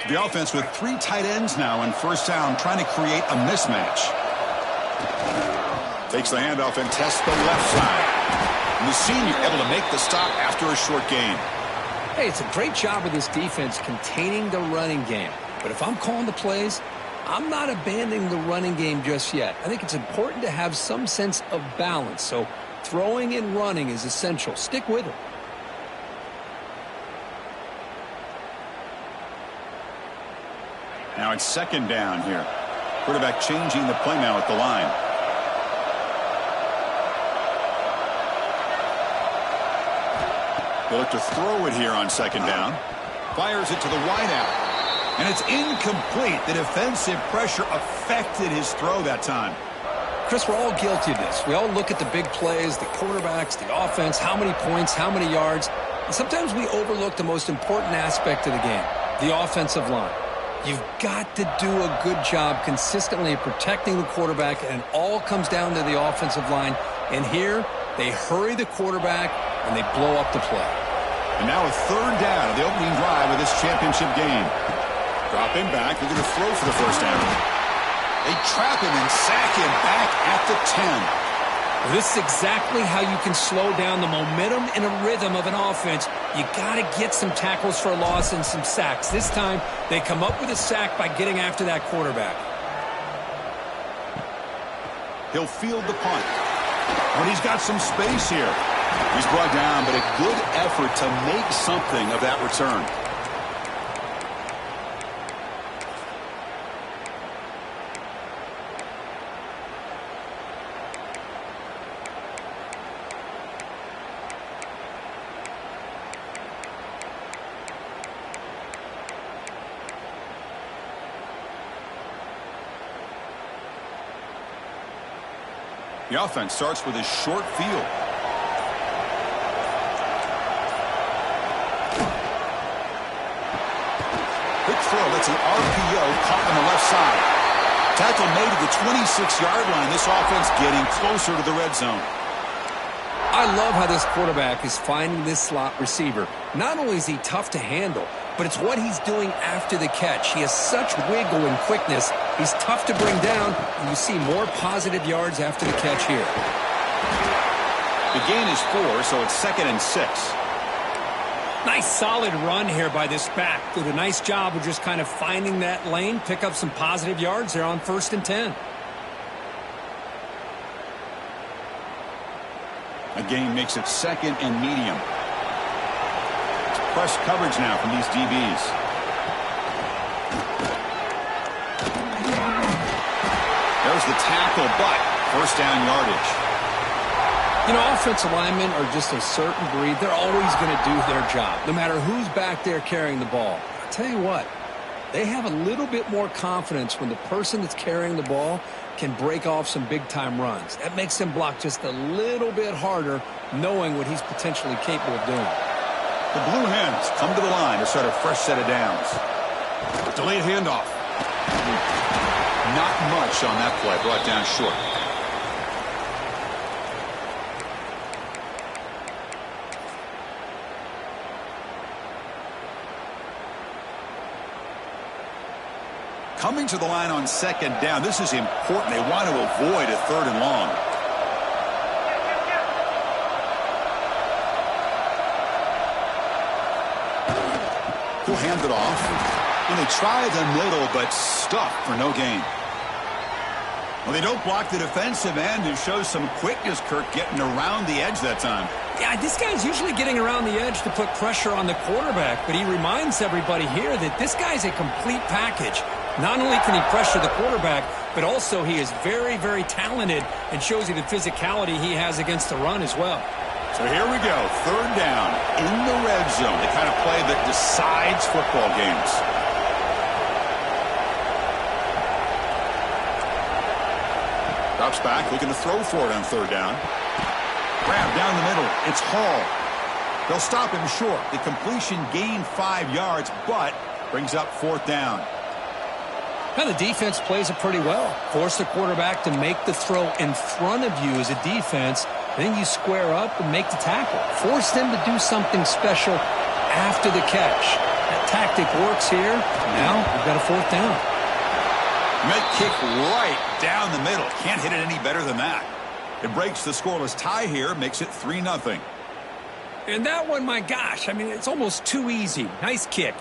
The offense with 3 tight ends now in first down, trying to create a mismatch. Takes the handoff and tests the left side. And the senior able to make the stop after a short gain. Hey, it's a great job of this defense containing the running game. But if I'm calling the plays, I'm not abandoning the running game just yet. I think it's important to have some sense of balance. So throwing and running is essential. Stick with it. Now it's second down here. Quarterback changing the play now at the line. He'll look to throw it here on second down. Fires it to the wideout. And it's incomplete. The defensive pressure affected his throw that time. Chris, we're all guilty of this. We all look at the big plays, the quarterbacks, the offense, how many points, how many yards. And sometimes we overlook the most important aspect of the game, the offensive line. You've got to do a good job consistently of protecting the quarterback, and it all comes down to the offensive line. And here, they hurry the quarterback, and they blow up the play. And now a third down of the opening drive of this championship game. Dropping back, they're going to throw for the first down. They trap him and sack him back at the 10. Well, this is exactly how you can slow down the momentum and a rhythm of an offense. You got to get some tackles for a loss and some sacks. This time, they come up with a sack by getting after that quarterback. He'll field the punt. But he's got some space here. He's brought down, but a good effort to make something of that return. The offense starts with a short field. Quick throw. That's an RPO caught on the left side. Tackle made at the 26-yard line. This offense getting closer to the red zone. I love how this quarterback is finding this slot receiver. Not only is he tough to handle, but it's what he's doing after the catch. He has such wiggle and quickness. He's tough to bring down, and you see more positive yards after the catch here. The gain is 4, so it's 2nd and 6. Nice solid run here by this back. Did a nice job of just kind of finding that lane, pick up some positive yards there on 1st and 10. A gain makes it 2nd and medium. Press coverage now from these DBs. There's the tackle, but first down yardage. You know, offensive linemen are just a certain breed. They're always going to do their job, no matter who's back there carrying the ball. I'll tell you what, they have a little bit more confidence when the person that's carrying the ball can break off some big-time runs. That makes them block just a little bit harder, knowing what he's potentially capable of doing. The Blue Hens come to the line to start a fresh set of downs. Delayed handoff. Not much on that play, brought down short. Coming to the line on 2nd down, this is important. They want to avoid a 3rd and long. He'll hand it off. And they try the middle, but stuck for no gain. Well, they don't block the defensive end, who shows some quickness, Kirk, getting around the edge that time. Yeah, this guy's usually getting around the edge to put pressure on the quarterback, but he reminds everybody here that this guy's a complete package. Not only can he pressure the quarterback, but also he is very, very talented and shows you the physicality he has against the run as well. So here we go, 3rd down in the red zone, the kind of play that decides football games. Drops back, looking to throw for it on 3rd down. Grab down the middle, it's Hall. They'll stop him short. The completion gained 5 yards, but brings up 4th down. Now the defense plays it pretty well. Force the quarterback to make the throw in front of you as a defense. Then you square up and make the tackle. Force them to do something special after the catch. That tactic works here. Now we've got a fourth down. Met kick right down the middle. Can't hit it any better than that. It breaks the scoreless tie here, makes it 3-0. And that one, my gosh, I mean, it's almost too easy. Nice kick.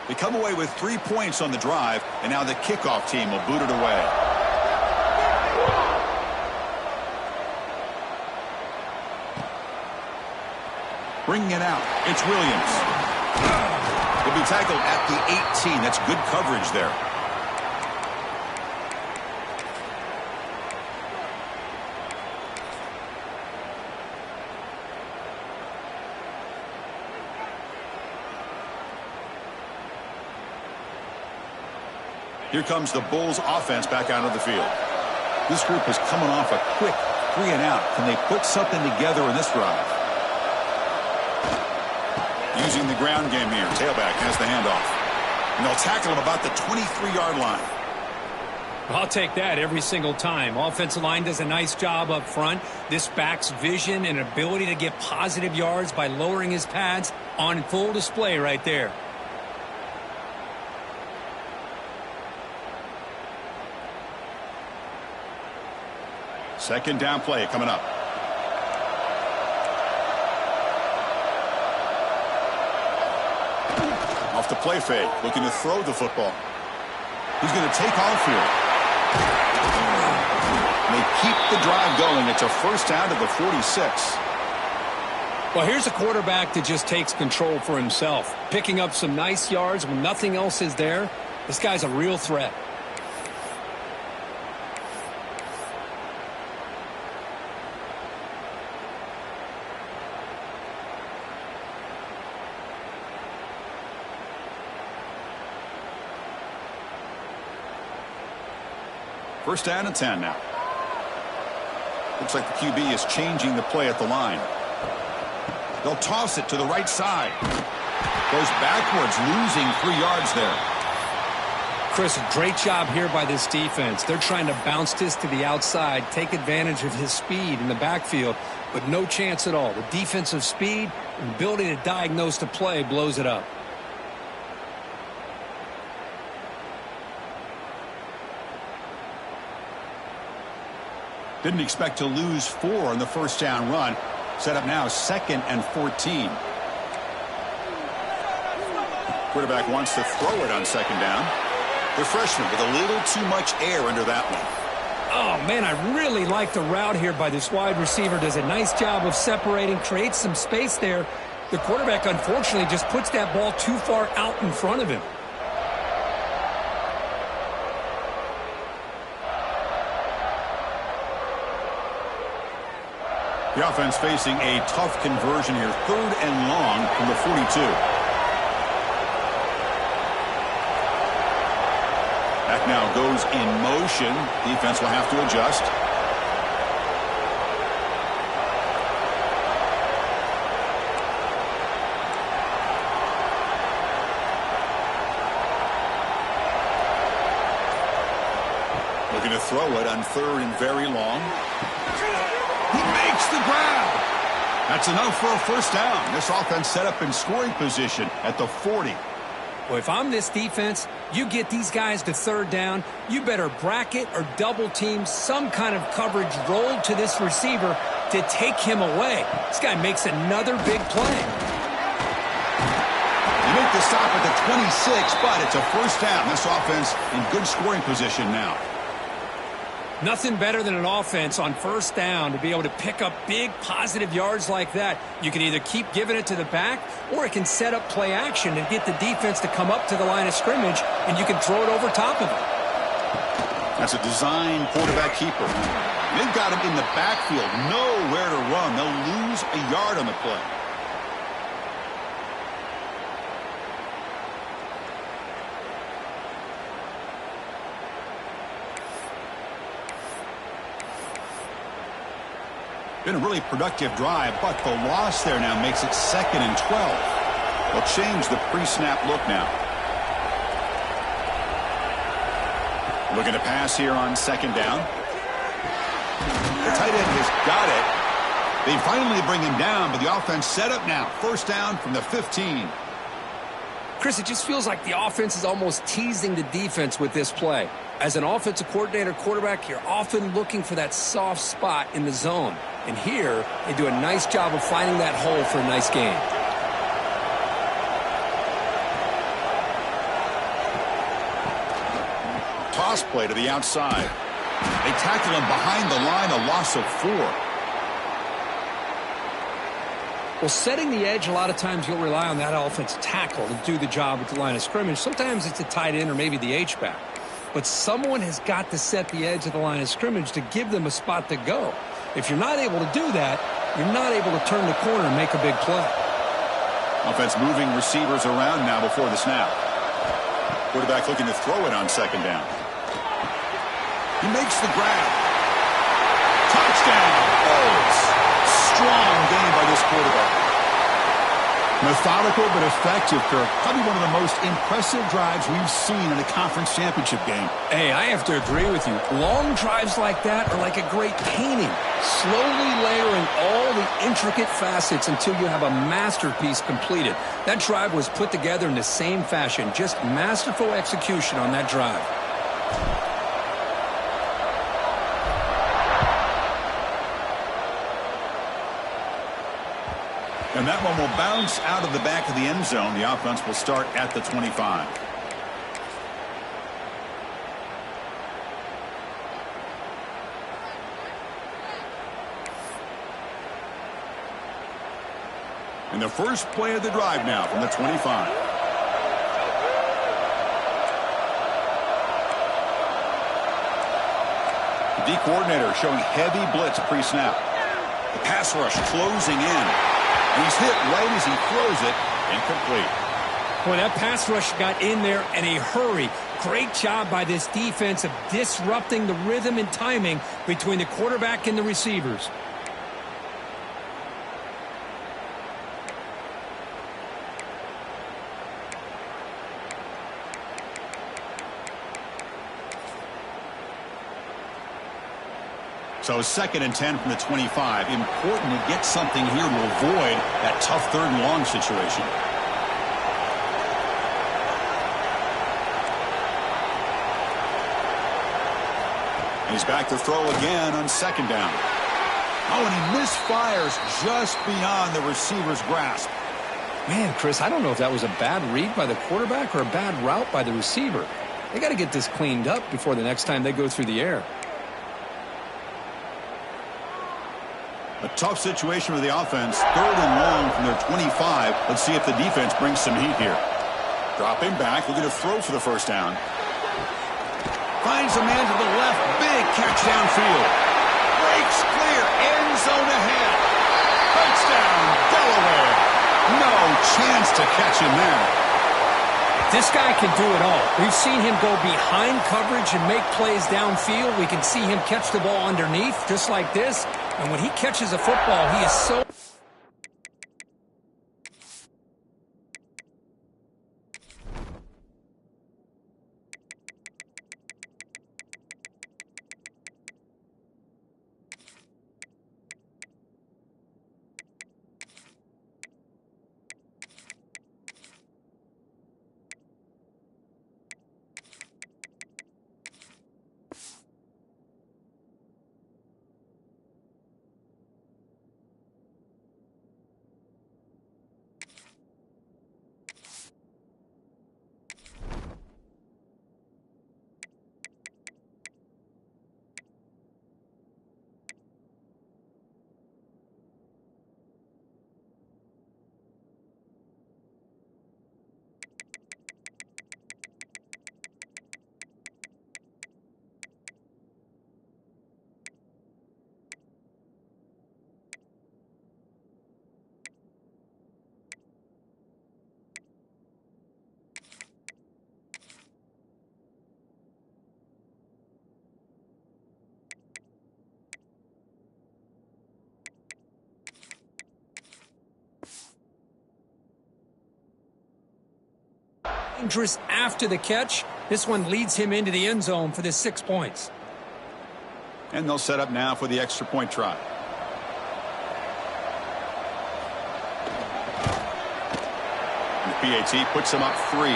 They come away with 3 points on the drive, and now the kickoff team will boot it away. Bringing it out, it's Williams. He'll be tackled at the 18. That's good coverage there. Here comes the Bulls offense back out of the field. This group is coming off a quick 3-and-out. Can they put something together in this drive? Using the ground game here. Tailback has the handoff. And they'll tackle him about the 23-yard line. I'll take that every single time. Offensive line does a nice job up front. This back's vision and ability to get positive yards by lowering his pads on full display right there. Second down play coming up. Off the play fake, looking to throw the football. He's going to take off here. And they keep the drive going. It's a first down to the 46. Well, here's a quarterback that just takes control for himself, picking up some nice yards when nothing else is there. This guy's a real threat. First down and 10 now. Looks like the QB is changing the play at the line. They'll toss it to the right side. Goes backwards, losing 3 yards there. Chris, great job here by this defense. They're trying to bounce this to the outside, take advantage of his speed in the backfield, but no chance at all. The defensive speed and ability to diagnose the play blows it up. Didn't expect to lose 4 on the first down run. Set up now 2nd and 14. Quarterback wants to throw it on 2nd down. The freshman with a little too much air under that one. Oh, man, I really like the route here by this wide receiver. Does a nice job of separating, creates some space there. The quarterback, unfortunately, just puts that ball too far out in front of him. The offense facing a tough conversion here. 3rd and long from the 42. Back now goes in motion. Defense will have to adjust. Looking to throw it on 3rd and very long. He makes the grab. That's enough for a first down. This offense set up in scoring position at the 40. Well, if I'm this defense, you get these guys to 3rd down, you better bracket or double team some kind of coverage rolled to this receiver to take him away. This guy makes another big play. They make the stop at the 26, but it's a first down. This offense in good scoring position now. Nothing better than an offense on first down to be able to pick up big positive yards like that. You can either keep giving it to the back, or it can set up play action and get the defense to come up to the line of scrimmage, and you can throw it over top of it. That's a design quarterback keeper. They've got him in the backfield, nowhere to run. They'll lose a yard on the play. Been a really productive drive, but the loss there now makes it 2nd and 12. They'll change the pre-snap look now. Looking to pass here on second down. The tight end has got it. They finally bring him down, but the offense set up now. First down from the 15. Chris, it just feels like the offense is almost teasing the defense with this play. As an offensive coordinator, quarterback, you're often looking for that soft spot in the zone. And here, they do a nice job of finding that hole for a nice gain. Toss play to the outside. They tackle him behind the line, a loss of 4. Well, setting the edge, a lot of times you'll rely on that offensive tackle to do the job at the line of scrimmage. Sometimes it's a tight end or maybe the H-back. But someone has got to set the edge of the line of scrimmage to give them a spot to go. If you're not able to do that, you're not able to turn the corner and make a big play. Offense moving receivers around now before the snap. Quarterback looking to throw it on second down. He makes the grab. Touchdown. Oh, strong game by this quarterback. Methodical but effective, Kirk. Probably one of the most impressive drives we've seen in a conference championship game. Hey, I have to agree with you. Long drives like that are like a great painting. Slowly layering all the intricate facets until you have a masterpiece completed. That drive was put together in the same fashion. Just masterful execution on that drive. And that one will bounce out of the back of the end zone. The offense will start at the 25. And the first play of the drive now from the 25. The D coordinator showing heavy blitz pre-snap. The pass rush closing in. He's hit right as he throws it. Incomplete. Boy, that pass rush got in there in a hurry. Great job by this defense of disrupting the rhythm and timing between the quarterback and the receivers. So 2nd and 10 from the 25. Important to get something here to avoid that tough 3rd and long situation. And he's back to throw again on 2nd down. Oh, and he misfires just beyond the receiver's grasp. Man, Chris, I don't know if that was a bad read by the quarterback or a bad route by the receiver. They got to get this cleaned up before the next time they go through the air. A tough situation with the offense. 3rd and long from their 25. Let's see if the defense brings some heat here. Dropping back, looking to throw for the first down. Finds a man to the left. Big catch downfield. Breaks clear. End zone ahead. Touchdown, Delaware. No chance to catch him there. This guy can do it all. We've seen him go behind coverage and make plays downfield. We can see him catch the ball underneath, just like this. And when he catches a football, he is so... dangerous after the catch. This one leads him into the end zone for the 6 points. And they'll set up now for the extra point try. And the PAT puts them up 3.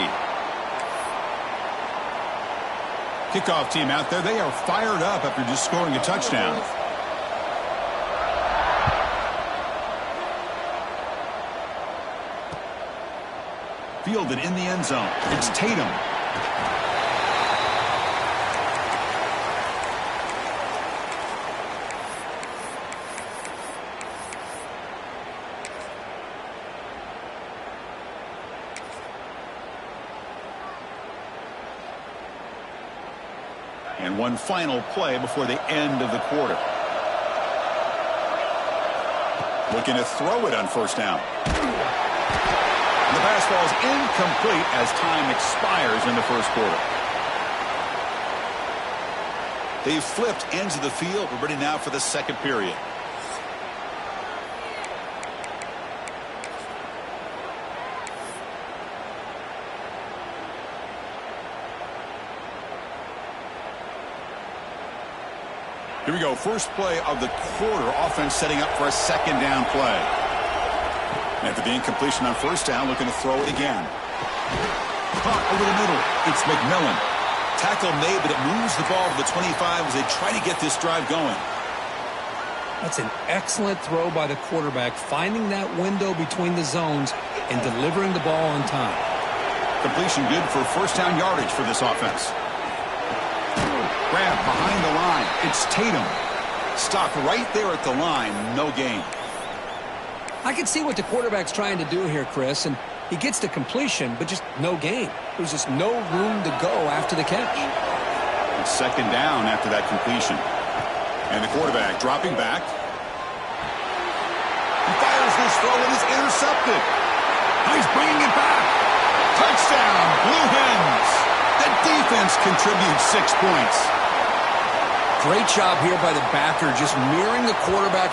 Kickoff team out there, they are fired up after just scoring a touchdown. Fielded in the end zone. It's Tatum. And one final play before the end of the quarter. Looking to throw it on first down. The pass falls incomplete as time expires in the first quarter. They've flipped ends of the field. We're ready now for the second period. Here we go. First play of the quarter. Offense setting up for a second down play. After the incompletion on first down, looking to throw it again. Caught over the middle. It's McMillan. Tackle made, but it moves the ball to the 25 as they try to get this drive going. That's an excellent throw by the quarterback, finding that window between the zones and delivering the ball on time. Completion good for first down yardage for this offense. Grab behind the line. It's Tatum. Stop right there at the line. No gain. I can see what the quarterback's trying to do here, Chris, and he gets the completion, but just no gain. There's just no room to go after the catch. It's second down after that completion. And the quarterback dropping back. He fires this throw and is intercepted. He's bringing it back. Touchdown, Blue Hens. The defense contributes 6 points. Great job here by the backer, just mirroring the quarterback,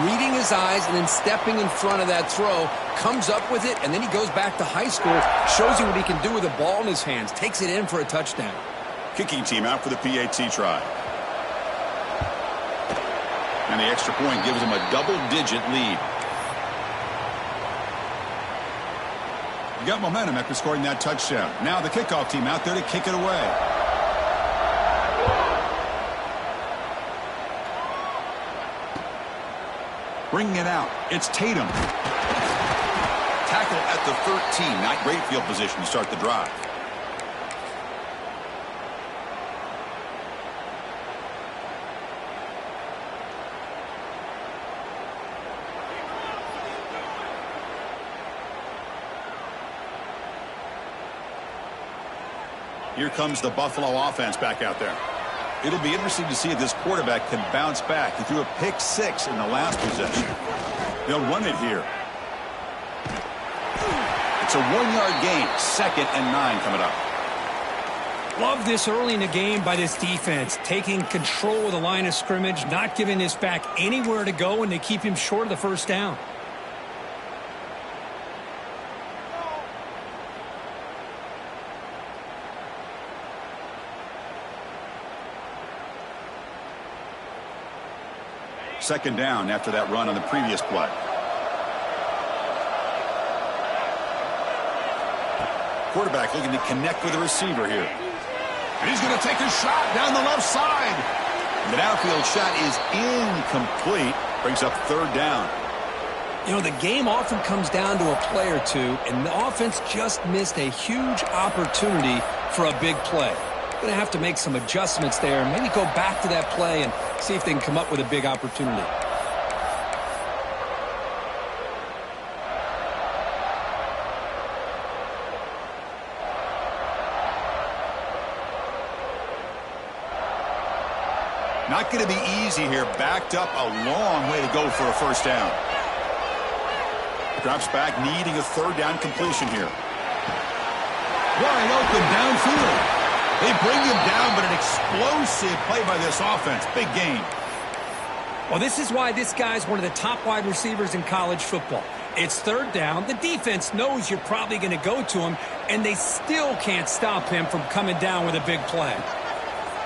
reading his eyes, and then stepping in front of that throw, comes up with it, and then he goes back to high school, shows you what he can do with the ball in his hands, takes it in for a touchdown. Kicking team out for the PAT try. And the extra point gives them a double-digit lead. You got momentum after scoring that touchdown. Now the kickoff team out there to kick it away. Bringing it out. It's Tatum. Tackle at the 13. Not great field position to start the drive. Here comes the Buffalo offense back out there. It'll be interesting to see if this quarterback can bounce back. He threw a pick 6 in the last possession. They'll run it here. It's a 1-yard gain. 2nd and 9 coming up. Love this early in the game by this defense, taking control of the line of scrimmage, not giving this back anywhere to go, and they keep him short of the first down. Second down after that run on the previous play. Quarterback looking to connect with the receiver here. And he's going to take a shot down the left side. The downfield shot is incomplete. Brings up third down. You know, the game often comes down to a play or two, and the offense just missed a huge opportunity for a big play. Going to have to make some adjustments there, maybe go back to that play and see if they can come up with a big opportunity. Not going to be easy here. Backed up a long way to go for a first down. Drops back, needing a third down completion here. Wide open downfield. They bring him down, but an explosive play by this offense. Big gain. Well, this is why this guy's one of the top wide receivers in college football. It's third down. The defense knows you're probably going to go to him, and they still can't stop him from coming down with a big play.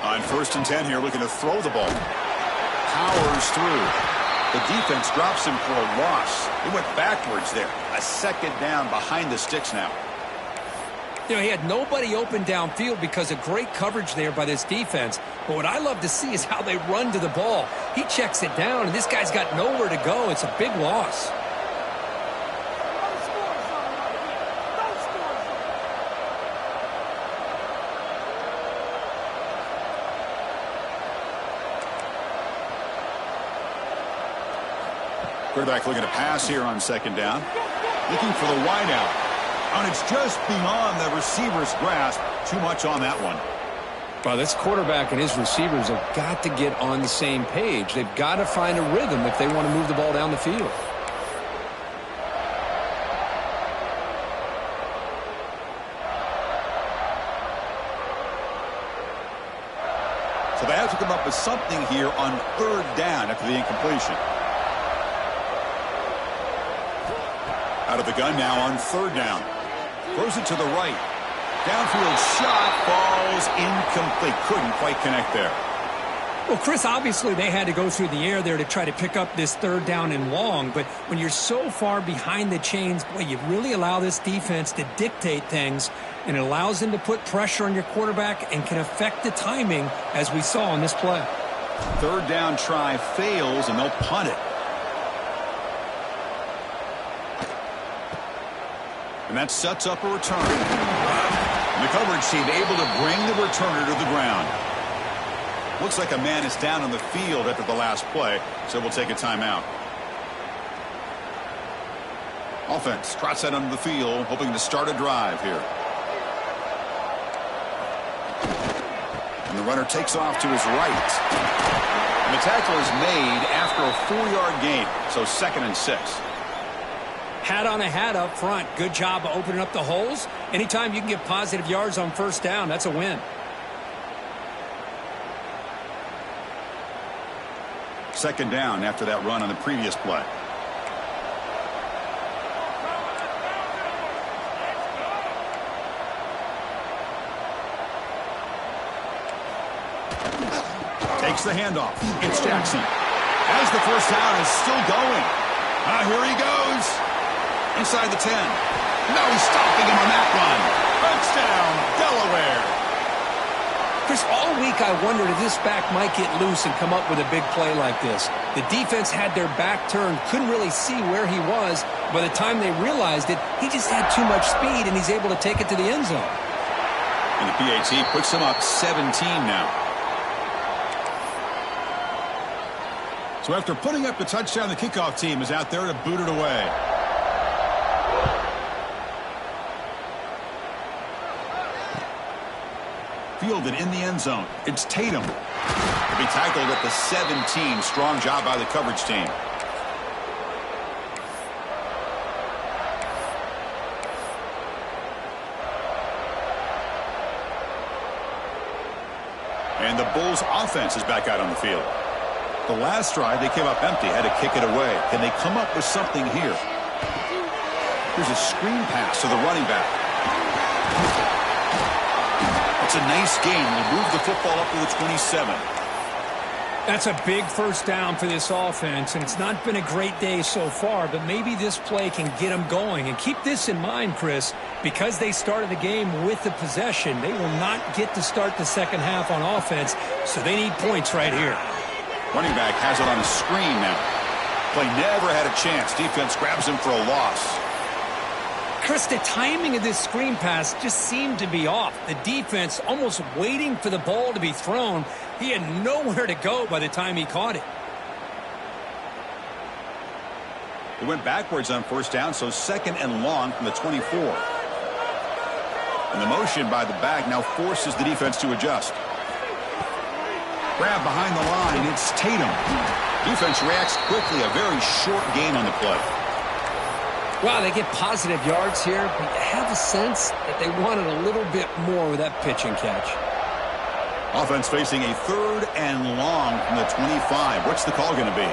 On 1st and 10 here, looking to throw the ball. Powers through. The defense drops him for a loss. He went backwards there. A 2nd down behind the sticks now. You know, he had nobody open downfield because of great coverage there by this defense. But what I love to see is how they run to the ball. He checks it down, and this guy's got nowhere to go. It's a big loss. Quarterback looking to pass here on 2nd down. Looking for the wideout. And it's just beyond the receiver's grasp. Too much on that one. Well, this quarterback and his receivers have got to get on the same page. They've got to find a rhythm if they want to move the ball down the field. So they have to come up with something here on 3rd down after the incompletion. Out of the gun now on 3rd down. Throws it to the right. Downfield shot falls incomplete. Couldn't quite connect there. Well, Chris, obviously they had to go through the air there to try to pick up this 3rd down and long. But when you're so far behind the chains, boy, you really allow this defense to dictate things. And it allows them to put pressure on your quarterback and can affect the timing, as we saw on this play. 3rd down try fails, and they'll punt it. And that sets up a return. And the coverage team able to bring the returner to the ground. Looks like a man is down on the field after the last play, so we'll take a timeout. Offense trots that onto the field, hoping to start a drive here. And the runner takes off to his right. And the tackle is made after a 4-yard gain, so 2nd and 6. Hat on a hat up front. Good job of opening up the holes. Anytime you can get positive yards on 1st down, that's a win. 2nd down after that run on the previous play. Takes the handoff. It's Jackson. As the 1st down is still going. Here he goes. Inside the 10. No stopping him on that run. Touchdown, Delaware. Chris, all week I wondered if this back might get loose and come up with a big play like this. The defense had their back turned, couldn't really see where he was. By the time they realized it, he just had too much speed, and he's able to take it to the end zone. And the PAT puts him up 17 now. So after putting up the touchdown, the kickoff team is out there to boot it away. Fielded in the end zone. It's Tatum. To be tackled at the 17. Strong job by the coverage team. And the Bulls offense is back out on the field. The last drive, they came up empty, had to kick it away. Can they come up with something here? Here's a screen pass to the running back. It's a nice gain. We'll move the football up to the 27. That's a big 1st down for this offense, and it's not been a great day so far, but maybe this play can get them going. And keep this in mind, Chris, because they started the game with the possession, they will not get to start the 2nd half on offense, so they need points right here. Running back has it on a screen now. Play never had a chance. Defense grabs him for a loss. Chris, the timing of this screen pass just seemed to be off. The defense almost waiting for the ball to be thrown. He had nowhere to go by the time he caught it. He went backwards on 1st down, so 2nd and long from the 24. And the motion by the back now forces the defense to adjust. Grab behind the line. It's Tatum. Defense reacts quickly. A very short gain on the play. Wow, they get positive yards here, but you have a sense that they wanted a little bit more with that pitch and catch. Offense facing a 3rd and long from the 25. What's the call going to be?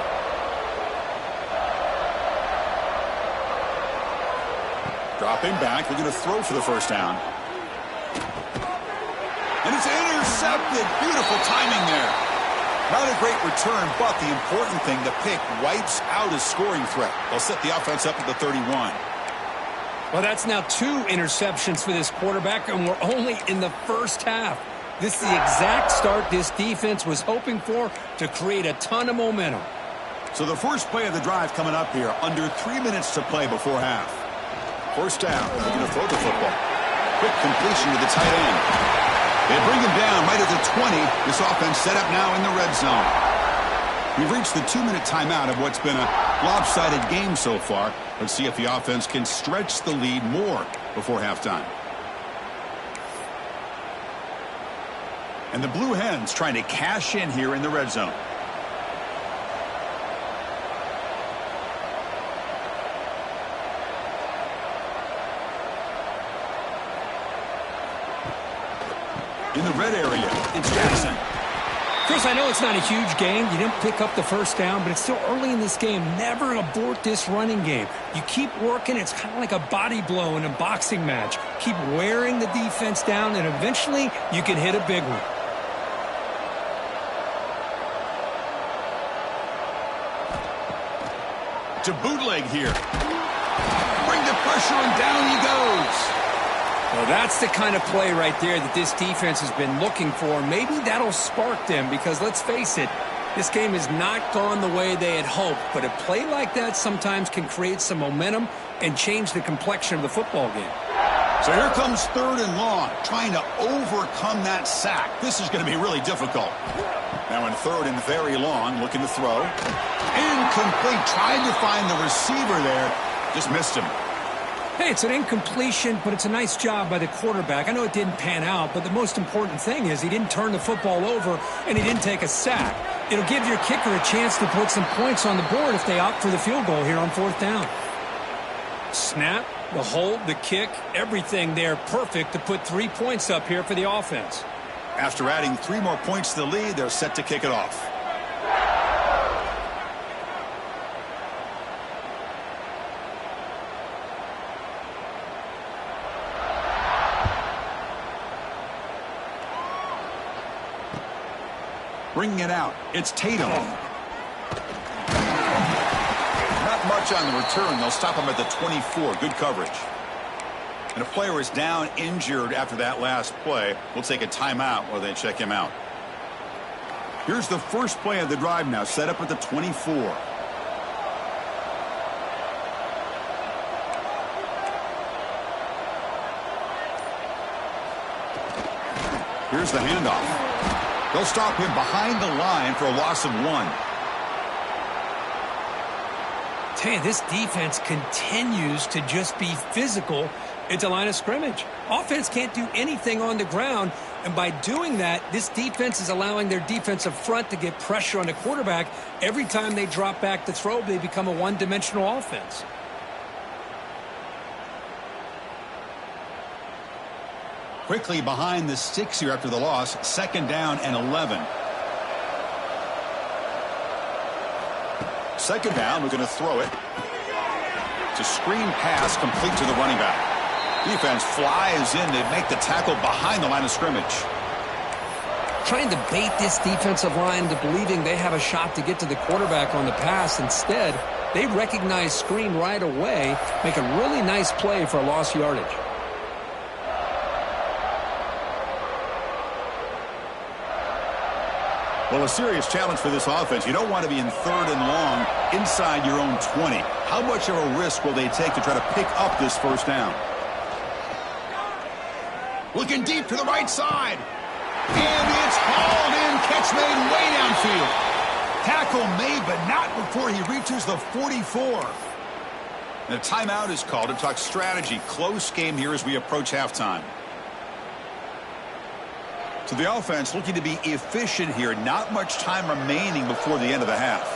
Dropping back, looking to throw for the first down. And it's intercepted. Beautiful timing there. Not a great return, but the important thing, the pick wipes out a scoring threat. They'll set the offense up at the 31. Well, that's now 2 interceptions for this quarterback, and we're only in the first half. This is the exact start this defense was hoping for to create a ton of momentum. So the first play of the drive coming up here, under 3 minutes to play before half. First down, looking to throw the football. Quick completion to the tight end. They bring him down right at the 20. This offense set up now in the red zone. We've reached the 2-minute timeout of what's been a lopsided game so far. Let's see if the offense can stretch the lead more before halftime. And the Blue Hens trying to cash in here in the red zone. In the red area, it's Jackson. Chris, I know it's not a huge game. You didn't pick up the first down, but it's still early in this game. Never abort this running game. You keep working. It's kind of like a body blow in a boxing match. Keep wearing the defense down, and eventually you can hit a big one. To bootleg here. Bring the pressure, and down he goes. Well, that's the kind of play right there that this defense has been looking for. Maybe that'll spark them because, let's face it, this game has not gone the way they had hoped. But a play like that sometimes can create some momentum and change the complexion of the football game. So here comes 3rd and long, trying to overcome that sack. This is going to be really difficult. Now in 3rd and very long, looking to throw. Incomplete, trying to find the receiver there. Just missed him. Hey, it's an incompletion, but it's a nice job by the quarterback. I know it didn't pan out, but the most important thing is he didn't turn the football over and he didn't take a sack. It'll give your kicker a chance to put some points on the board if they opt for the field goal here on 4th down. Snap, the hold, the kick, everything there perfect to put 3 points up here for the offense. After adding 3 more points to the lead, they're set to kick it off. Bringing it out, it's Tatum. Not much on the return. They'll stop him at the 24. Good coverage. And a player is down injured after that last play. We'll take a timeout while they check him out. Here's the first play of the drive now, set up at the 24. Here's the handoff. They'll stop him behind the line for a loss of 1. Tell you, this defense continues to just be physical at the line of scrimmage. Offense can't do anything on the ground, and by doing that, this defense is allowing their defensive front to get pressure on the quarterback. Every time they drop back to throw, they become a one-dimensional offense. Quickly behind the sticks here after the loss. 2nd down and 11. 2nd down, we're going to throw it. It's a screen pass complete to the running back. Defense flies in to make the tackle behind the line of scrimmage. Trying to bait this defensive line into believing they have a shot to get to the quarterback on the pass. Instead, they recognize screen right away, make a really nice play for a lost yardage. Well, a serious challenge for this offense. You don't want to be in 3rd and long inside your own 20. How much of a risk will they take to try to pick up this first down? Looking deep to the right side. And it's hauled in. Catch made way downfield. Tackle made, but not before he reaches the 44. And a timeout is called to talk strategy. Close game here as we approach halftime. So the offense looking to be efficient here. Not much time remaining before the end of the half.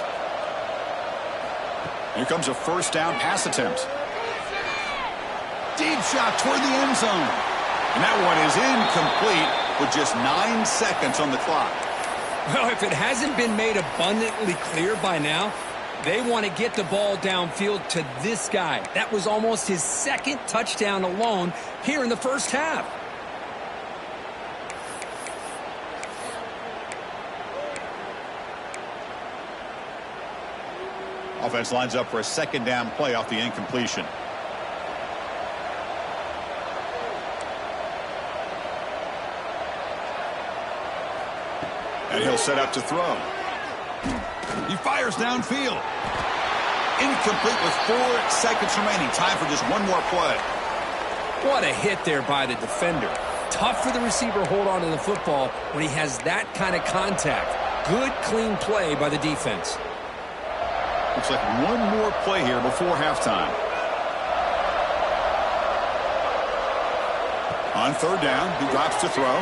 Here comes a first down pass attempt. Deep shot toward the end zone. And that one is incomplete with just 9 seconds on the clock. Well, if it hasn't been made abundantly clear by now, They want to get the ball downfield to this guy. That was almost his second touchdown alone here in the first half. Offense lines up for a second down play off the incompletion. And he'll set up to throw. He fires downfield. Incomplete with 4 seconds remaining. Time for just one more play. What a hit there by the defender. Tough for the receiver to hold on to the football when he has that kind of contact. Good, clean play by the defense. Looks like one more play here before halftime. On third down, he drops to throw.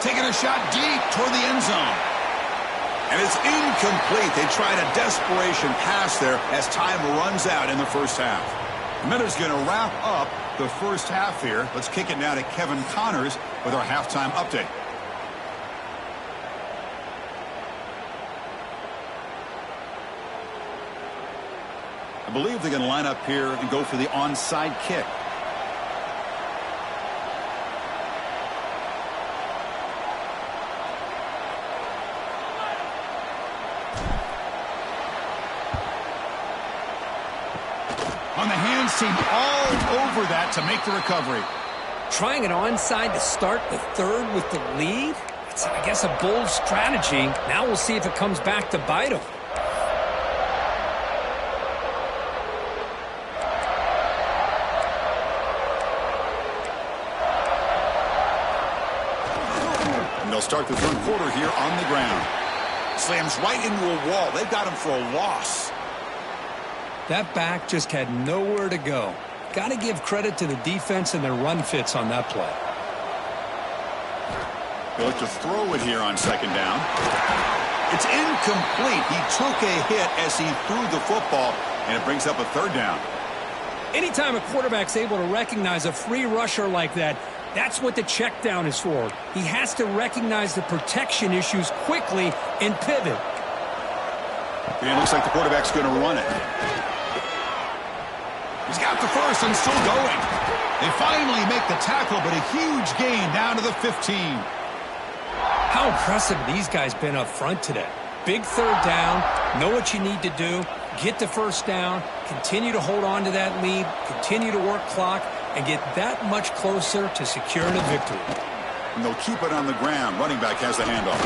Taking a shot deep toward the end zone. And it's incomplete. They tried a desperation pass there as time runs out in the first half. Miller's going to wrap up the first half here. Let's kick it now to Kevin Connors with our halftime update. I believe they're going to line up here and go for the onside kick. On the hands team all over that to make the recovery. Trying it onside to start the third with the lead? It's, I guess, a bold strategy. Now we'll see if it comes back to bite him. And they'll start the third quarter here on the ground. Slams right into a wall. They've got him for a loss. That back just had nowhere to go. Got to give credit to the defense and their run fits on that play. They'll look to throw it here on second down. It's incomplete. He took a hit as he threw the football, and it brings up a third down. Anytime a quarterback's able to recognize a free rusher like that, that's what the check down is for. He has to recognize the protection issues quickly and pivot. And it looks like the quarterback's going to run it. He's got the first and still going. They finally make the tackle, but a huge gain down to the 15. How impressive these guys been up front today. Big third down, know what you need to do, get the first down, continue to hold on to that lead, continue to work clock, and get that much closer to securing a victory. And they'll keep it on the ground. Running back has the handoff.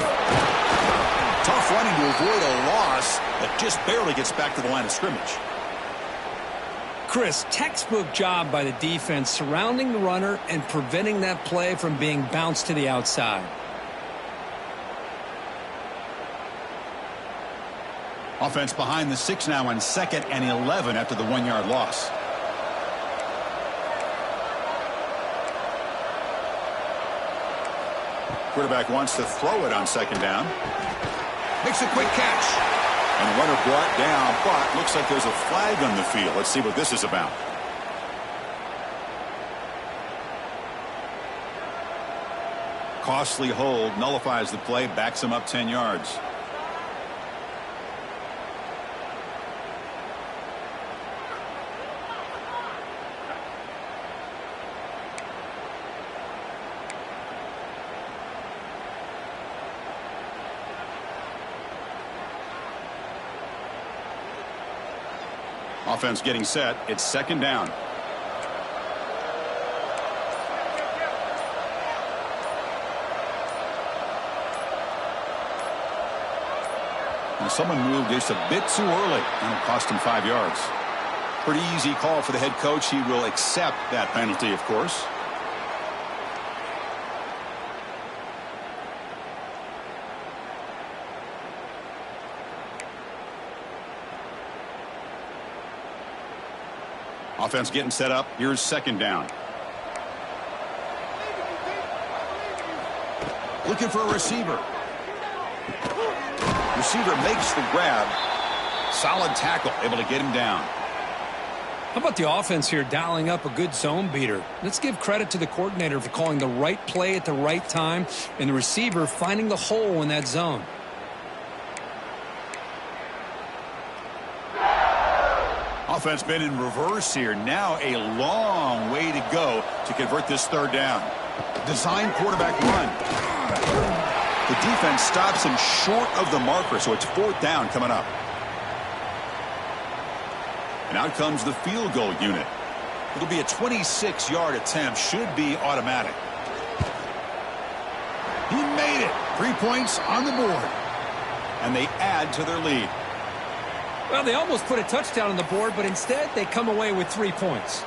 Tough running to avoid a loss that just barely gets back to the line of scrimmage. Chris, textbook job by the defense surrounding the runner and preventing that play from being bounced to the outside. Offense behind the 6 now on 2nd and 11 after the 1-yard loss. Quarterback wants to throw it on second down. Makes a quick catch. And runner brought down, but looks like there's a flag on the field. Let's see what this is about. Costly hold, nullifies the play, backs him up 10 yards. Offense getting set. It's second down. And someone moved just a bit too early, and it cost him 5 yards. Pretty easy call for the head coach. He will accept that penalty, of course. Offense getting set up. Here's second down. Looking for a receiver. Receiver makes the grab. Solid tackle. Able to get him down. How about the offense here dialing up a good zone beater? Let's give credit to the coordinator for calling the right play at the right time and the receiver finding the hole in that zone. offense been in reverse here. Now a long way to go to convert this third down. Design quarterback run. The defense stops him short of the marker, so it's fourth down coming up. And out comes the field goal unit. It'll be a 26-yard attempt. Should be automatic. He made it. 3 points on the board. And they add to their lead. Well, they almost put a touchdown on the board, but instead they come away with 3 points.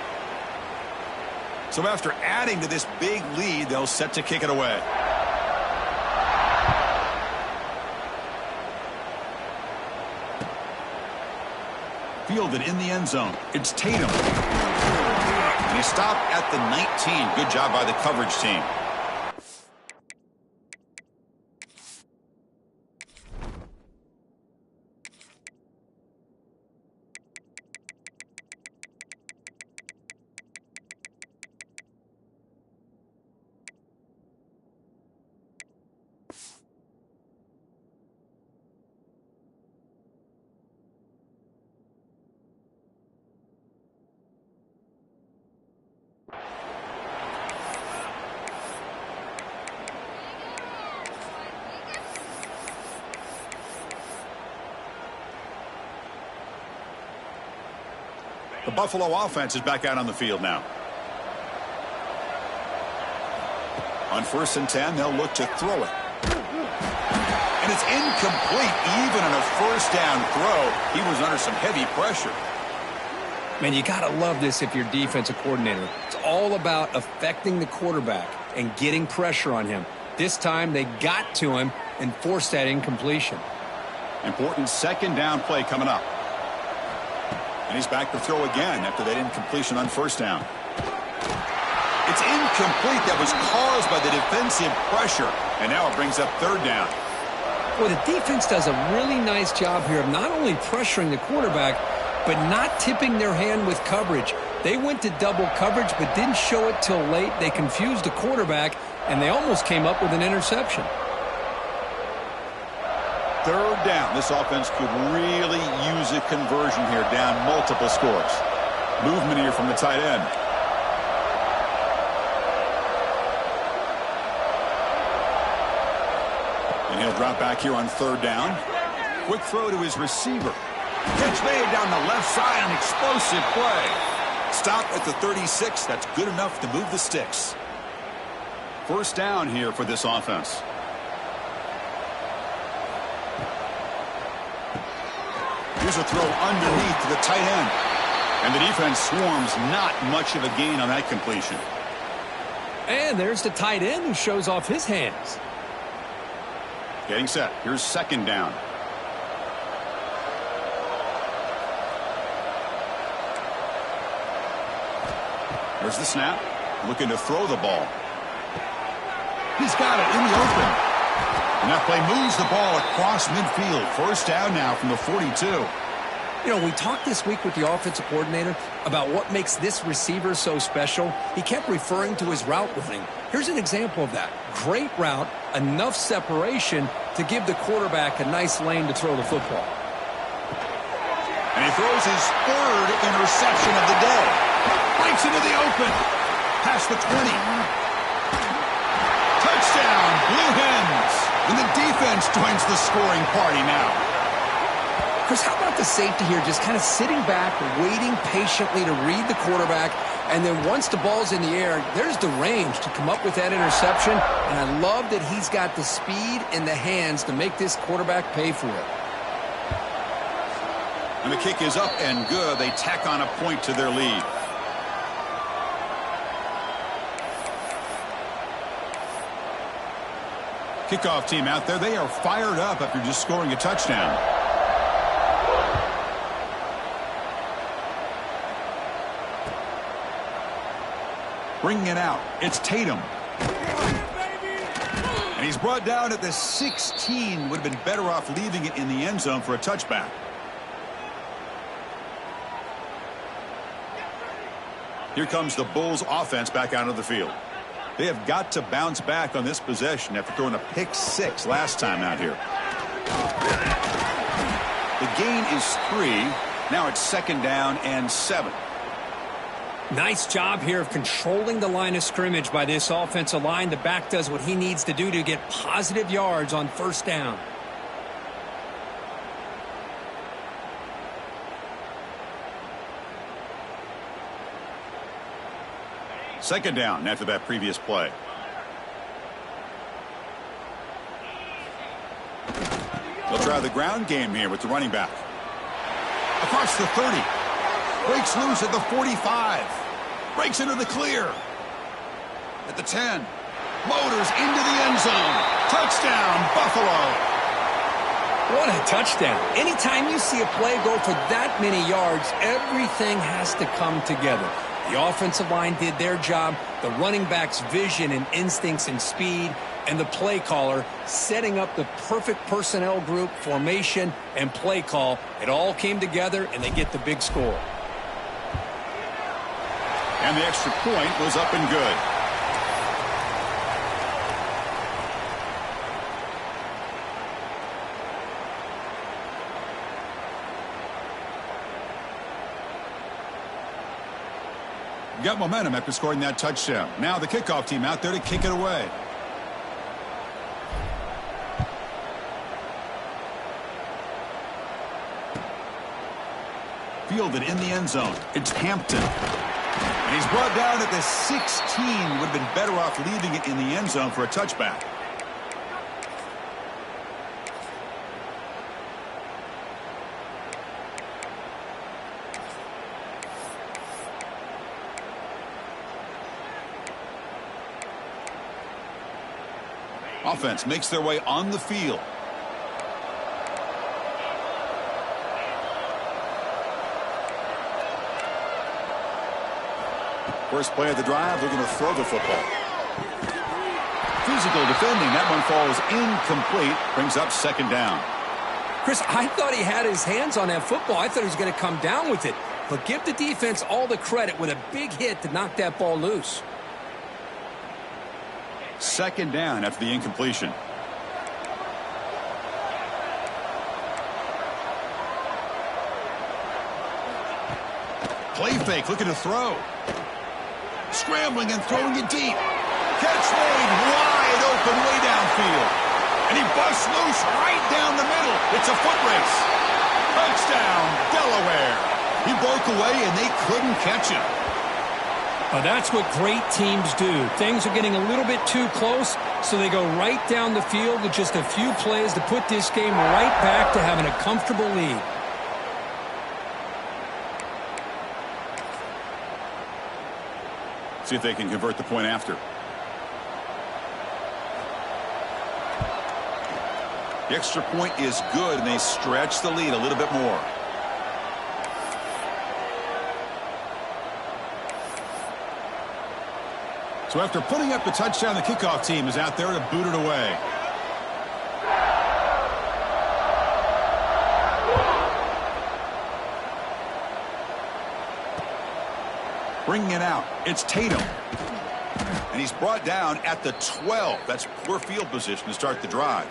So after adding to this big lead, they'll set to kick it away. Fielded in the end zone. It's Tatum. And he stopped at the 19. Good job by the coverage team. The Buffalo offense is back out on the field now. On 1st and 10, they'll look to throw it. And it's incomplete. Even on a first down throw, he was under some heavy pressure. Man, you got to love this if you're defensive coordinator. It's all about affecting the quarterback and getting pressure on him. This time they got to him and forced that incompletion. Important second down play coming up. And he's back to throw again after that incompletion on first down. It's incomplete. That was caused by the defensive pressure. And now it brings up third down. Well, the defense does a really nice job here of not only pressuring the quarterback, but not tipping their hand with coverage. They went to double coverage, but didn't show it till late. They confused the quarterback, and they almost came up with an interception. Third down. This offense could really use a conversion here, down multiple scores. Movement here from the tight end. And he'll drop back here on third down. Quick throw to his receiver. Catch made down the left side, an explosive play. Stop at the 36. That's good enough to move the sticks. First down here for this offense. Here's a throw underneath to the tight end. And the defense swarms, not much of a gain on that completion. And there's the tight end who shows off his hands. Getting set. Here's second down. There's the snap. Looking to throw the ball. He's got it in the open. And that play moves the ball across midfield. First down now from the 42. You know, we talked this week with the offensive coordinator about what makes this receiver so special. He kept referring to his route running. Here's an example of that. Great route, enough separation to give the quarterback a nice lane to throw the football. And he throws his third interception of the day. Breaks into the open. Past the 20. Touchdown, Blue Hens. And the defense joins the scoring party now. Chris, how about the safety here just kind of sitting back, waiting patiently to read the quarterback, and then once the ball's in the air, there's the range to come up with that interception, and I love that he's got the speed and the hands to make this quarterback pay for it. And the kick is up and good. They tack on a point to their lead. Kickoff team out there. They are fired up after just scoring a touchdown. Bringing it out. It's Tatum. And he's brought down at the 16. Would have been better off leaving it in the end zone for a touchback. Here comes the Bulls offense back out of the field. They have got to bounce back on this possession after throwing a pick six last time out here. The gain is 3, Now it's 2nd down and 7. Nice job here of controlling the line of scrimmage by this offensive line. The back does what he needs to do to get positive yards on 1st down. Second down after that previous play. They'll try the ground game here with the running back. Across the 30. Breaks loose at the 45. Breaks into the clear. At the 10. Motors into the end zone. Touchdown, Buffalo. What a touchdown. Anytime you see a play go for that many yards, everything has to come together. The offensive line did their job, the running back's vision and instincts and speed, and the play caller setting up the perfect personnel group, formation, and play call. It all came together, and they get the big score. And the extra point was up and good. Got momentum after scoring that touchdown. Now the kickoff team out there to kick it away. Fielded in the end zone. It's Hampton. And he's brought down at the 16. Would have been better off leaving it in the end zone for a touchback. Offense makes their way on the field. First play of the drive, they're going to throw the football. Physical defending. That one falls incomplete. Brings up 2nd down. Chris, I thought he had his hands on that football. I thought he was going to come down with it. But give the defense all the credit with a big hit to knock that ball loose. 2nd down after the incompletion. Play fake, looking to throw. Scrambling and throwing it deep. Catch made, wide open, way downfield. And he busts loose right down the middle. It's a foot race. Touchdown, Delaware. He broke away and they couldn't catch him. That's what great teams do. Things are getting a little bit too close, so they go right down the field with just a few plays to put this game right back to having a comfortable lead. See if they can convert the point after. The extra point is good, and they stretch the lead a little bit more. So after putting up the touchdown, the kickoff team is out there to boot it away. Bringing it out, it's Tatum. And he's brought down at the 12. That's poor field position to start the drive.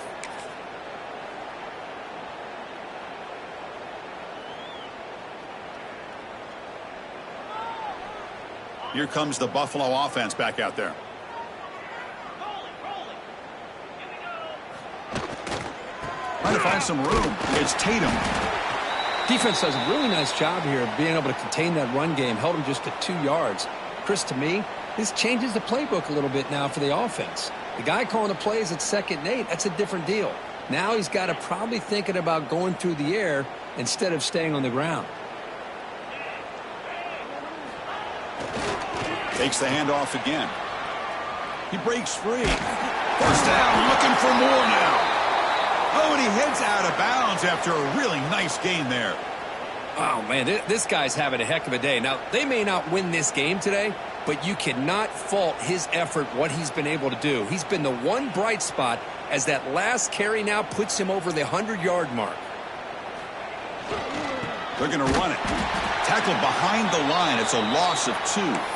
Here comes the Buffalo offense back out there. Trying to find some room. It's Tatum. Defense does a really nice job here of being able to contain that run game. Held him just to 2 yards. Chris, to me, this changes the playbook a little bit now for the offense. The guy calling the plays at 2nd and 8, that's a different deal. Now he's got to probably thinking about going through the air instead of staying on the ground. Takes the handoff again. He breaks free. First down, looking for more now. Oh, and he heads out of bounds after a really nice gain there. Oh, man, this guy's having a heck of a day. Now, they may not win this game today, but you cannot fault his effort, what he's been able to do. He's been the one bright spot as that last carry now puts him over the 100-yard mark. They're going to run it. Tackled behind the line. It's a loss of 2.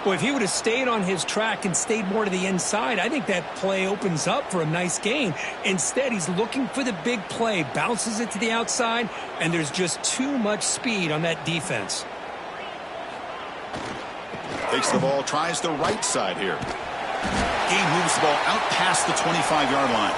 Well, if he would have stayed on his track and stayed more to the inside, I think that play opens up for a nice gain. Instead, he's looking for the big play, bounces it to the outside, and there's just too much speed on that defense. Takes the ball, tries the right side here. He moves the ball out past the 25-yard line.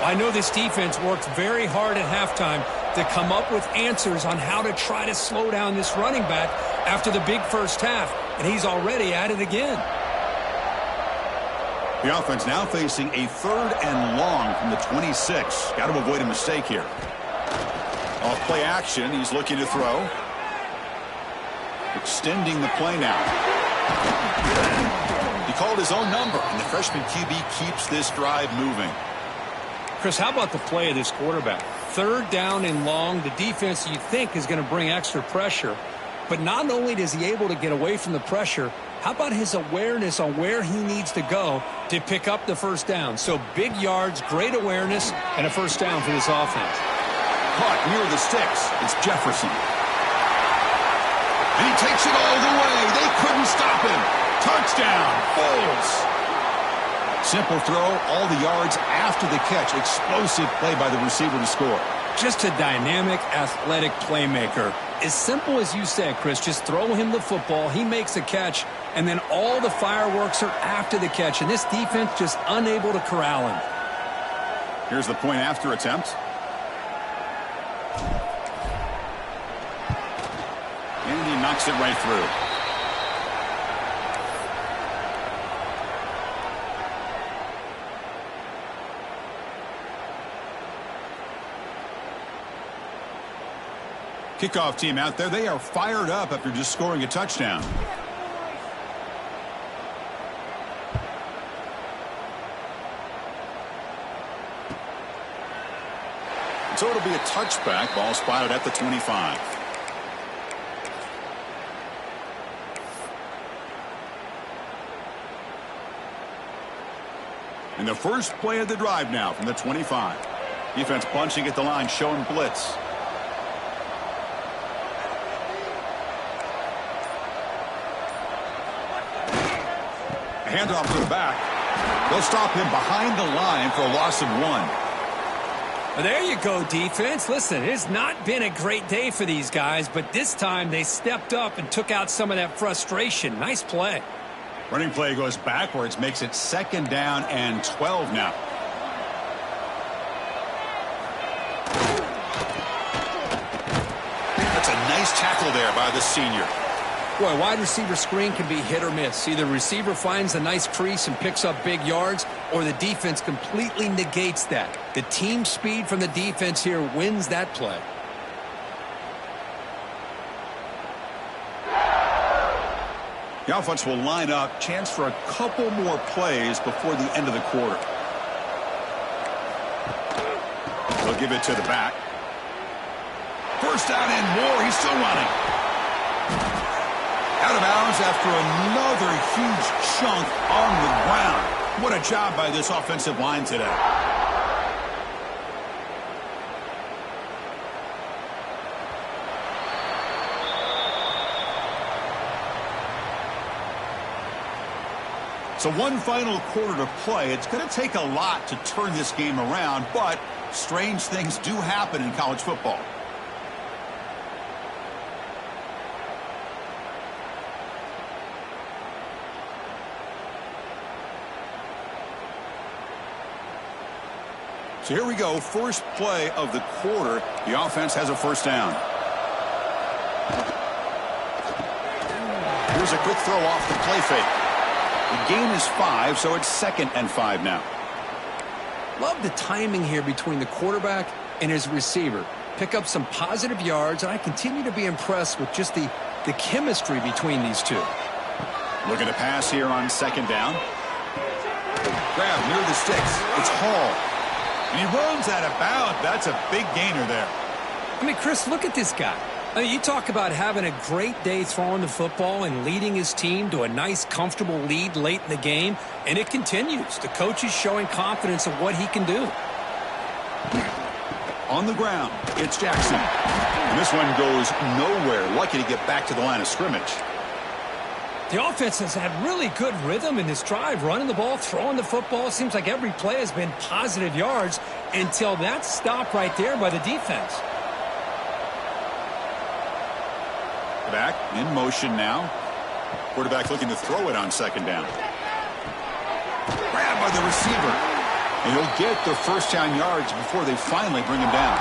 I know this defense worked very hard at halftime to come up with answers on how to try to slow down this running back after the big first half, and he's already at it again. The offense now facing a 3rd and long from the 26. Got to avoid a mistake here. Off play action, he's looking to throw. Extending the play now. He called his own number, and the freshman QB keeps this drive moving. Chris, how about the play of this quarterback? 3rd down and long. The defense, you think, is going to bring extra pressure. But not only is he able to get away from the pressure, how about his awareness on where he needs to go to pick up the first down? So big yards, great awareness, and a first down for this offense. Caught near the sticks. It's Jefferson. And he takes it all the way. They couldn't stop him. Touchdown, Foles. Simple throw, all the yards after the catch. Explosive play by the receiver to score. Just a dynamic, athletic playmaker. As simple as you said, Chris, just throw him the football, he makes a catch, and then all the fireworks are after the catch, and this defense just unable to corral him. Here's the point after attempt. And he knocks it right through. Kickoff team out there. They are fired up after just scoring a touchdown. So it'll be a touchback. Ball spotted at the 25. And the first play of the drive now from the 25. Defense bunching at the line, showing blitz. Handoff to the back. They'll stop him behind the line for a loss of 1. Well, there you go, defense. Listen, it has not been a great day for these guys, but this time they stepped up and took out some of that frustration. Nice play. Running play goes backwards, makes it 2nd down and 12 now. That's a nice tackle there by the senior. Boy, wide receiver screen can be hit or miss. Either receiver finds a nice crease and picks up big yards, or the defense completely negates that. The team speed from the defense here wins that play. The offense will line up. Chance for a couple more plays before the end of the quarter. They'll give it to the back. First down and more. He's still running. Out of bounds after another huge chunk on the ground. What a job by this offensive line today. So one final quarter to play. It's going to take a lot to turn this game around, but strange things do happen in college football. So here we go, first play of the quarter. The offense has a first down. Here's a quick throw off the play fake. The gain is 5, so it's 2nd and 5 now. Love the timing here between the quarterback and his receiver. Pick up some positive yards, and I continue to be impressed with just the chemistry between these two. Looking to pass here on 2nd down. Grab near the sticks. It's Hall. And he runs out of bounds. That's a big gainer there. I mean, Chris, look at this guy. I mean, you talk about having a great day throwing the football and leading his team to a nice, comfortable lead late in the game, and it continues. The coach is showing confidence of what he can do. On the ground, it's Jackson. And this one goes nowhere. Lucky to get back to the line of scrimmage. The offense has had really good rhythm in this drive, running the ball, throwing the football. It seems like every play has been positive yards until that stop right there by the defense. Back in motion now. Quarterback looking to throw it on second down. Grabbed by the receiver. And he'll get the first down yards before they finally bring him down.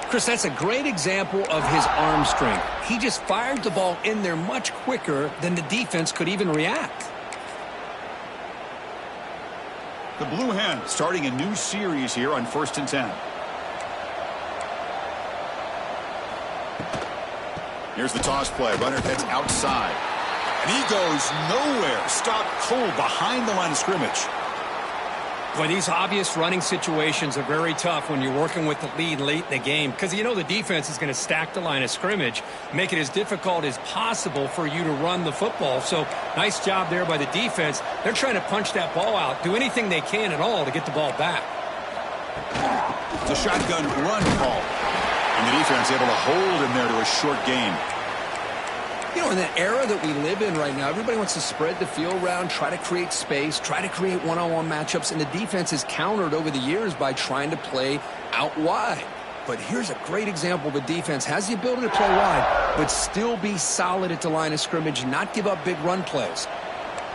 Chris, that's a great example of his arm strength. He just fired the ball in there much quicker than the defense could even react. The Blue Hens starting a new series here on 1st and 10. Here's the toss play. Runner heads outside. And he goes nowhere. Stopped cold behind the line of scrimmage. Boy, these obvious running situations are very tough when you're working with the lead late in the game because you know the defense is going to stack the line of scrimmage, make it as difficult as possible for you to run the football. So nice job there by the defense. They're trying to punch that ball out, do anything they can at all to get the ball back. It's a shotgun run call. And the defense able to hold him there to a short gain. You know, in the era that we live in right now, everybody wants to spread the field around, try to create space, try to create one-on-one matchups, and the defense has countered over the years by trying to play out wide. But here's a great example of a defense has the ability to play wide, but still be solid at the line of scrimmage, not give up big run plays.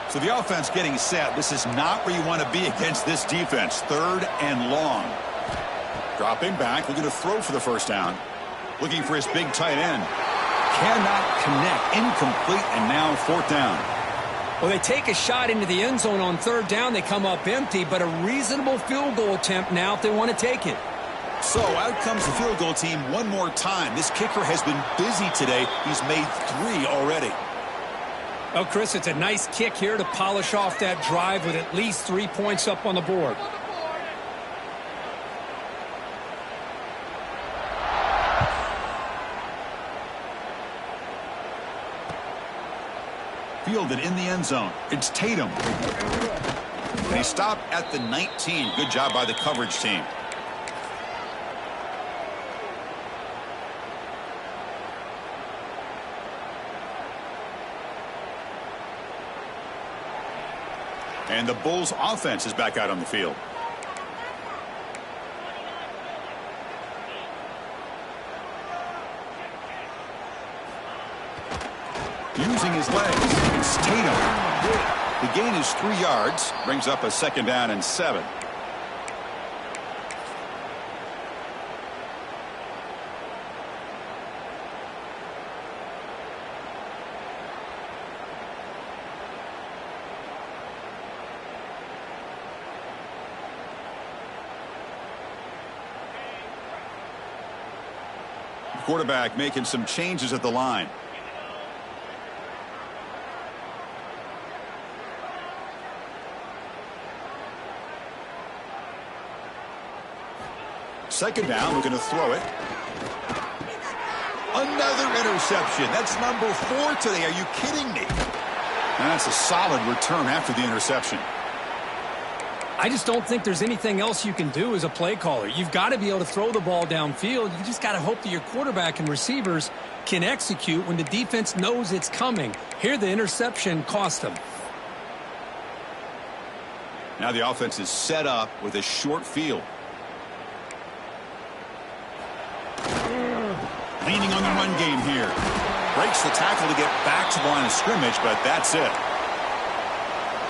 So the offense getting set. This is not where you want to be against this defense. 3rd and long. Dropping back, looking to throw for the first down. Looking for his big tight end. Cannot connect. Incomplete, and now 4th down. Well, they take a shot into the end zone on 3rd down. They come up empty, but a reasonable field goal attempt now if they want to take it. So out comes the field goal team one more time. This kicker has been busy today. He's made 3 already. Well, Chris, it's a nice kick here to polish off that drive with at least 3 points up on the board. Fielded in the end zone. It's Tatum. And he stopped at the 19. Good job by the coverage team. And the Bulls offense is back out on the field. Using his legs. It's Tatum. The gain is 3 yards. Brings up a 2nd down and 7. The quarterback making some changes at the line. Second down, looking to throw it. Another interception. That's number 4 today. Are you kidding me? That's a solid return after the interception. I just don't think there's anything else you can do as a play caller. You've got to be able to throw the ball downfield. You just got to hope that your quarterback and receivers can execute when the defense knows it's coming. Here, the interception cost them. Now the offense is set up with a short field. Leaning on the run game here. Breaks the tackle to get back to the line of scrimmage, but that's it.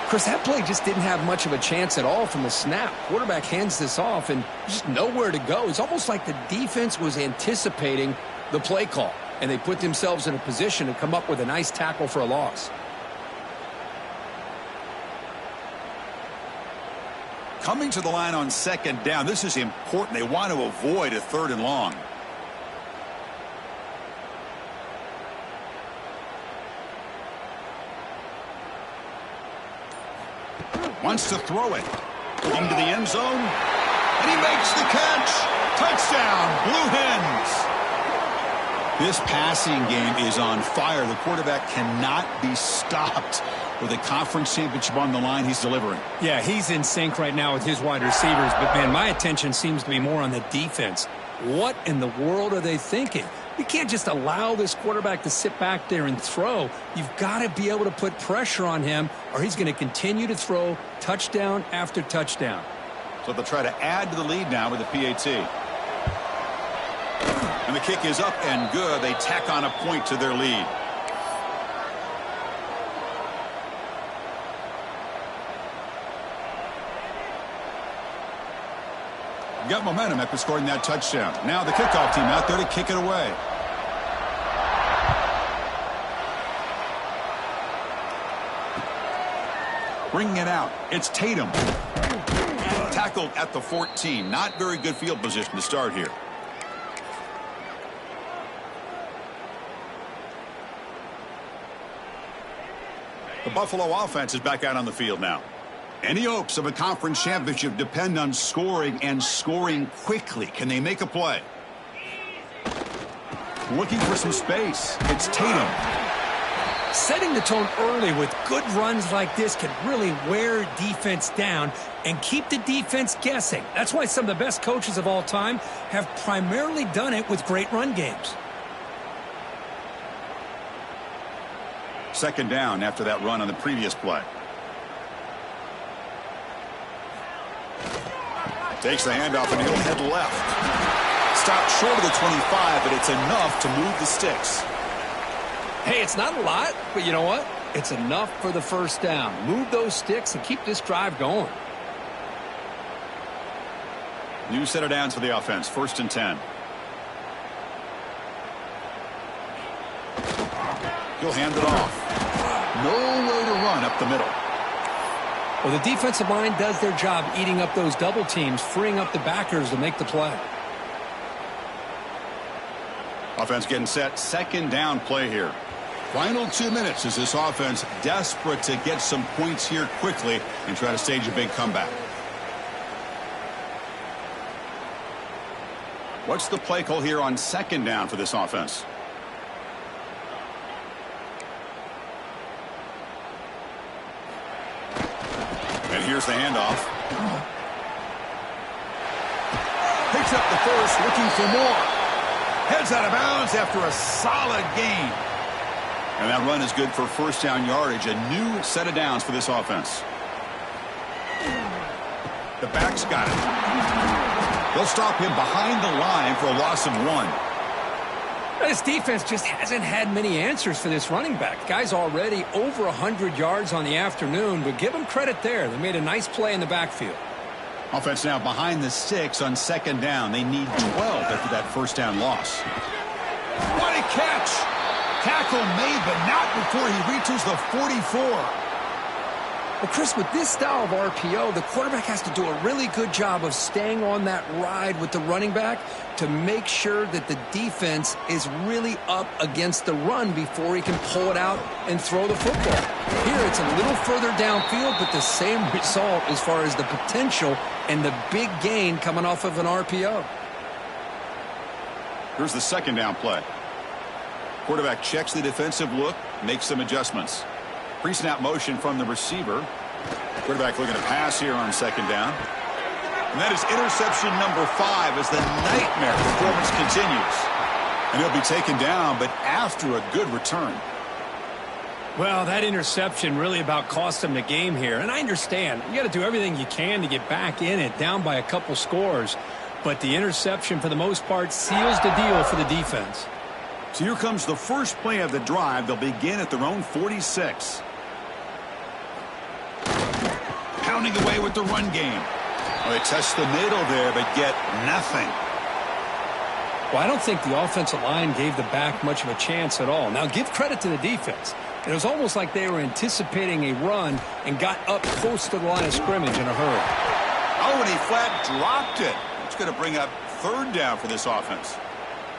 Chris, that play just didn't have much of a chance at all from the snap. Quarterback hands this off and just nowhere to go. It's almost like the defense was anticipating the play call, and they put themselves in a position to come up with a nice tackle for a loss. Coming to the line on 2nd down. This is important. They want to avoid a 3rd and long. Wants to throw it. Into the end zone. And he makes the catch. Touchdown, Blue Hens. This passing game is on fire. The quarterback cannot be stopped. With a conference championship on the line, he's delivering. Yeah, he's in sync right now with his wide receivers. But, man, my attention seems to be more on the defense. What in the world are they thinking? You can't just allow this quarterback to sit back there and throw. You've got to be able to put pressure on him, or he's going to continue to throw touchdown after touchdown. So they'll try to add to the lead now with the PAT. And the kick is up and good. They tack on a point to their lead. Got momentum after scoring that touchdown. Now the kickoff team out there to kick it away. Bringing it out. It's Tatum. Tackled at the 14. Not very good field position to start here. The Buffalo offense is back out on the field now. Any hopes of a conference championship depend on scoring and scoring quickly. Can they make a play? Looking for some space. It's Tatum. Setting the tone early with good runs like this can really wear defense down and keep the defense guessing. That's why some of the best coaches of all time have primarily done it with great run games. Second down after that run on the previous play. Takes the handoff and he'll head left. Stopped short of the 25, but it's enough to move the sticks. Hey, it's not a lot, but you know what? It's enough for the first down. Move those sticks and keep this drive going. New set of downs for the offense. 1st and 10. He'll hand it off. Nowhere to run up the middle. Well, the defensive line does their job eating up those double teams, freeing up the backers to make the play. Offense getting set. 2nd down play here. Final 2 minutes as this offense desperate to get some points here quickly and try to stage a big comeback. What's the play call here on 2nd down for this offense? And here's the handoff. Picks up the first, looking for more. Heads out of bounds after a solid gain. And that run is good for 1st down yardage. A new set of downs for this offense. The back's got it. They'll stop him behind the line for a loss of 1. This defense just hasn't had many answers for this running back. The guy's already over 100 yards on the afternoon, but give him credit there. They made a nice play in the backfield. Offense now behind the sticks on 2nd down. They need 12 after that 1st down loss. What a catch! Tackle made, but not before he reaches the 44. Well, Chris, with this style of RPO, the quarterback has to do a really good job of staying on that ride with the running back to make sure that the defense is really up against the run before he can pull it out and throw the football. Here, it's a little further downfield, but the same result as far as the potential and the big gain coming off of an RPO. Here's the 2nd down play. Quarterback checks the defensive look, makes some adjustments. Pre-snap motion from the receiver. Quarterback looking to pass here on 2nd down. And that is interception number 5 as the nightmare performance continues. And he'll be taken down, but after a good return. Well, that interception really about cost him the game here. And I understand. You got to do everything you can to get back in it, down by a couple scores. But the interception, for the most part, seals the deal for the defense. So here comes the first play of the drive. They'll begin at their own 46. Pounding away with the run game. Well, they test the middle there, but get nothing. Well, I don't think the offensive line gave the back much of a chance at all. Now, give credit to the defense. It was almost like they were anticipating a run and got up close to the line of scrimmage in a hurry. Oh, and he flat dropped it. It's going to bring up 3rd down for this offense.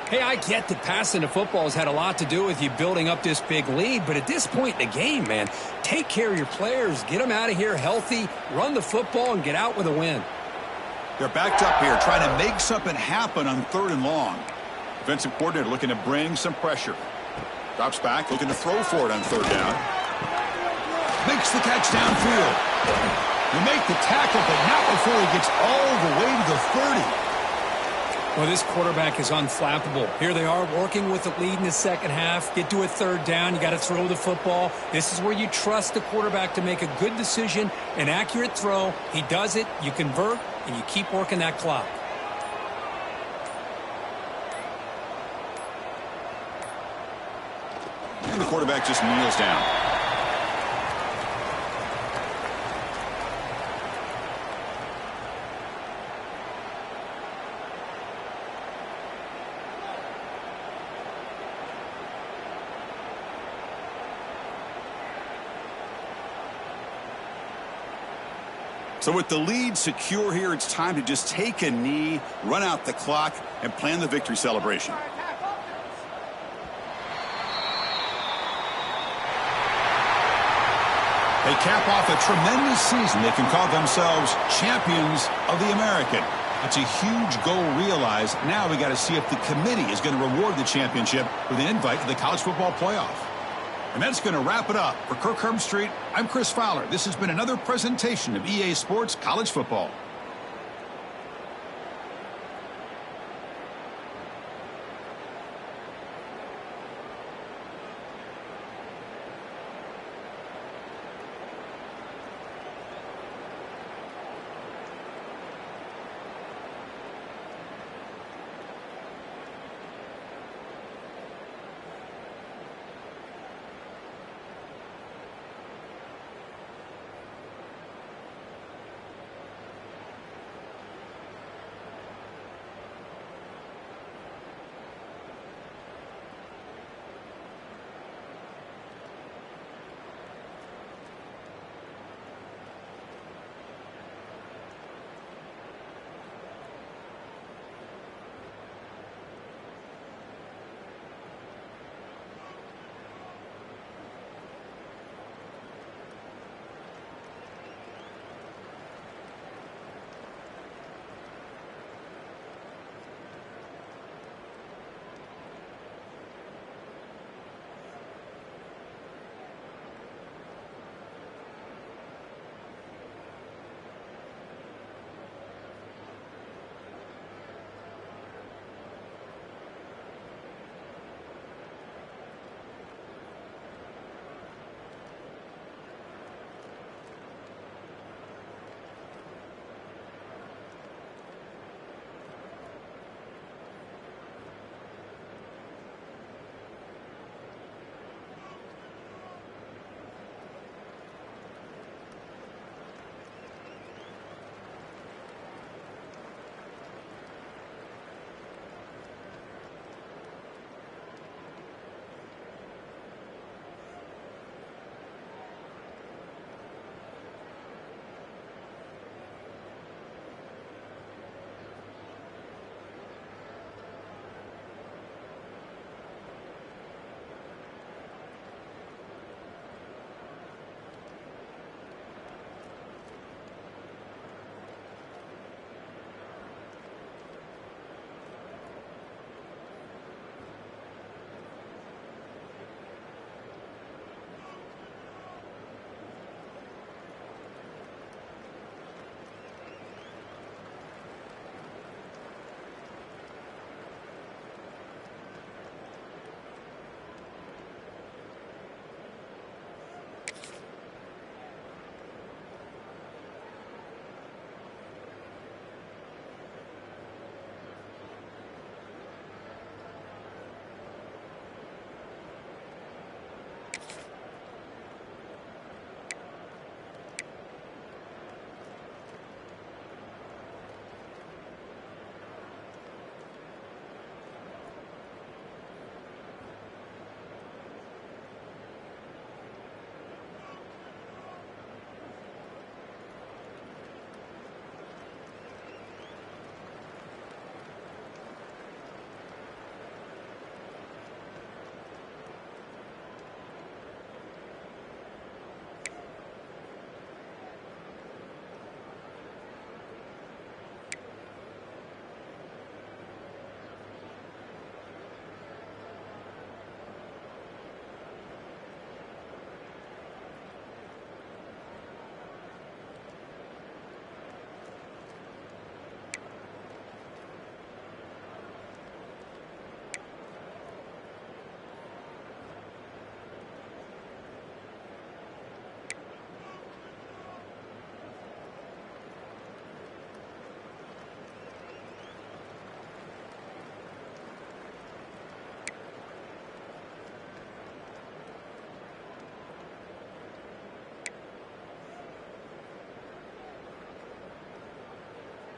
Hey, I get that passing the football has had a lot to do with you building up this big lead, but at this point in the game, man, take care of your players, get them out of here healthy, run the football, and get out with a win. They're backed up here, trying to make something happen on 3rd and long. Defensive coordinator looking to bring some pressure. Drops back, looking to throw for it on 3rd down. Makes the catch downfield. You make the tackle, but not before he gets all the way to the 30. Well, this quarterback is unflappable. Here they are working with the lead in the second half. Get to a third down. You got to throw the football. This is where you trust the quarterback to make a good decision, an accurate throw. He does it. You convert, and you keep working that clock. And the quarterback just kneels down. So with the lead secure here, it's time to just take a knee, run out the clock, and plan the victory celebration. They cap off a tremendous season. They can call themselves champions of the American. It's a huge goal realized. Now we got to see if the committee is going to reward the championship with an invite to the college football playoff. And that's going to wrap it up. For Kirk Herbstreit, I'm Chris Fowler. This has been another presentation of EA Sports College Football.